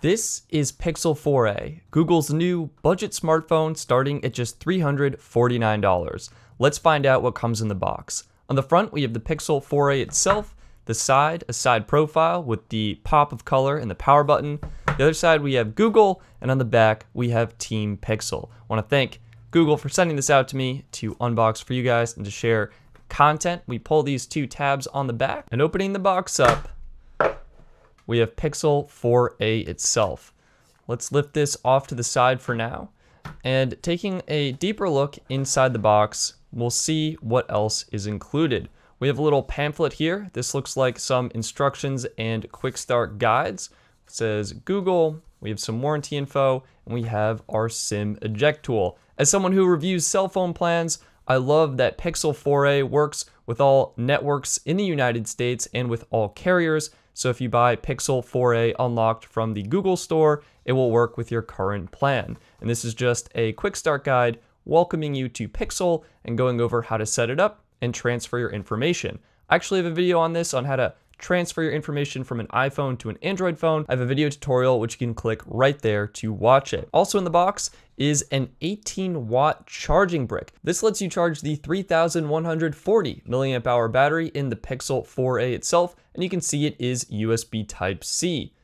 This is Pixel 4a, Google's new budget smartphone starting at just $349. Let's find out what comes in the box. On the front, we have the Pixel 4a itself, the side, a side profile with the pop of color and the power button. The other side, we have Google, and on the back, we have Team Pixel. I want to thank Google for sending this out to me to unbox for you guys and to share content. We pull these two tabs on the back, and opening the box up, we have Pixel 4a itself. Let's lift this off to the side for now. And taking a deeper look inside the box, we'll see what else is included. We have a little pamphlet here. This looks like some instructions and quick start guides. It says Google, we have some warranty info, and we have our SIM eject tool. As someone who reviews cell phone plans, I love that Pixel 4a works with all networks in the United States and with all carriers. So if you buy Pixel 4a unlocked from the Google store, it will work with your current plan. And this is just a quick start guide welcoming you to Pixel and going over how to set it up and transfer your information. I actually have a video on this on how to transfer your information from an iPhone to an Android phone. I have a video tutorial which you can click right there to watch it. Also in the box is an 18-watt charging brick. This lets you charge the 3,140 milliamp hour battery in the Pixel 4a itself, and you can see it is USB Type-C.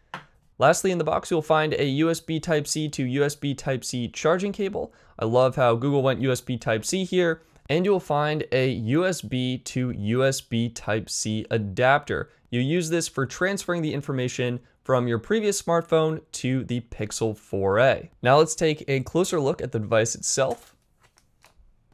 Lastly, in the box, you'll find a USB Type-C to USB Type-C charging cable. I love how Google went USB Type-C here. And you'll find a USB to USB Type-C adapter. You use this for transferring the information from your previous smartphone to the Pixel 4a. Now let's take a closer look at the device itself.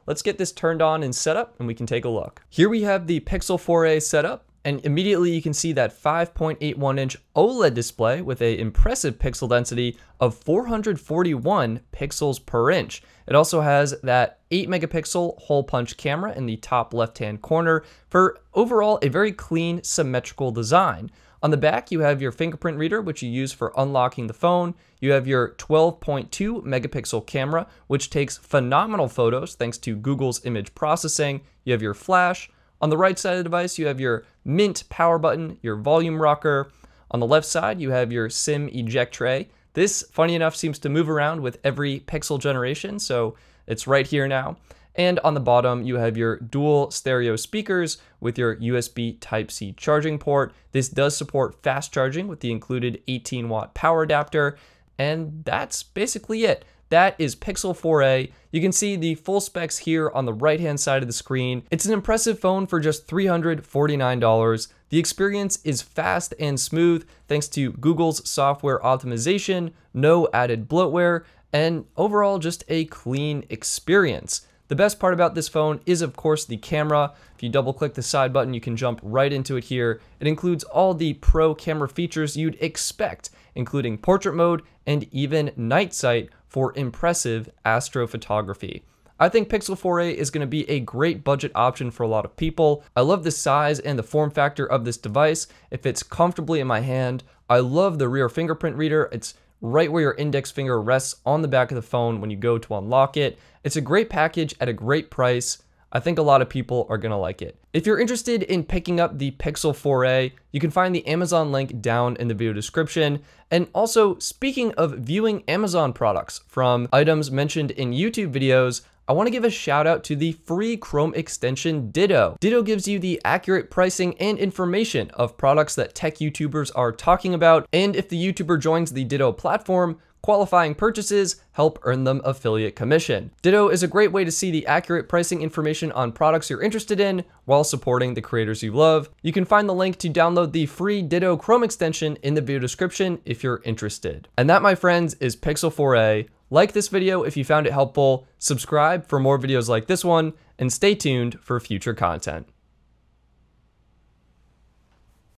Let's get this turned on and set up, and we can take a look. Here we have the Pixel 4a set up, and immediately you can see that 5.81-inch OLED display with an impressive pixel density of 441 pixels per inch. It also has that 8-megapixel hole punch camera in the top left-hand corner for overall a very clean, symmetrical design. On the back, you have your fingerprint reader, which you use for unlocking the phone. You have your 12.2 megapixel camera, which takes phenomenal photos thanks to Google's image processing. You have your flash. On the right side of the device, you have your Mint power button, your volume rocker. On the left side, you have your SIM eject tray. This, funny enough, seems to move around with every Pixel generation, so it's right here now. And on the bottom, you have your dual stereo speakers with your USB Type-C charging port. This does support fast charging with the included 18-watt power adapter, and that's basically it. That is Pixel 4a. You can see the full specs here on the right-hand side of the screen. It's an impressive phone for just $349. The experience is fast and smooth thanks to Google's software optimization, no added bloatware, and overall just a clean experience. The best part about this phone is, of course, the camera. If you double-click the side button, you can jump right into it here. It includes all the pro camera features you'd expect, including portrait mode and even night sight for impressive astrophotography. I think Pixel 4a is going to be a great budget option for a lot of people. I love the size and the form factor of this device. It fits comfortably in my hand. I love the rear fingerprint reader. It's right where your index finger rests on the back of the phone when you go to unlock it. It's a great package at a great price. I think a lot of people are gonna like it. If you're interested in picking up the Pixel 4a, you can find the Amazon link down in the video description. And also, speaking of viewing Amazon products from items mentioned in YouTube videos, I want to give a shout out to the free Chrome extension Ditto. Ditto gives you the accurate pricing and information of products that tech YouTubers are talking about, and if the YouTuber joins the Ditto platform, qualifying purchases help earn them affiliate commission. Ditto is a great way to see the accurate pricing information on products you're interested in while supporting the creators you love. You can find the link to download the free Ditto Chrome extension in the video description if you're interested. And that, my friends, is Pixel 4a. Like this video if you found it helpful, subscribe for more videos like this one, and stay tuned for future content.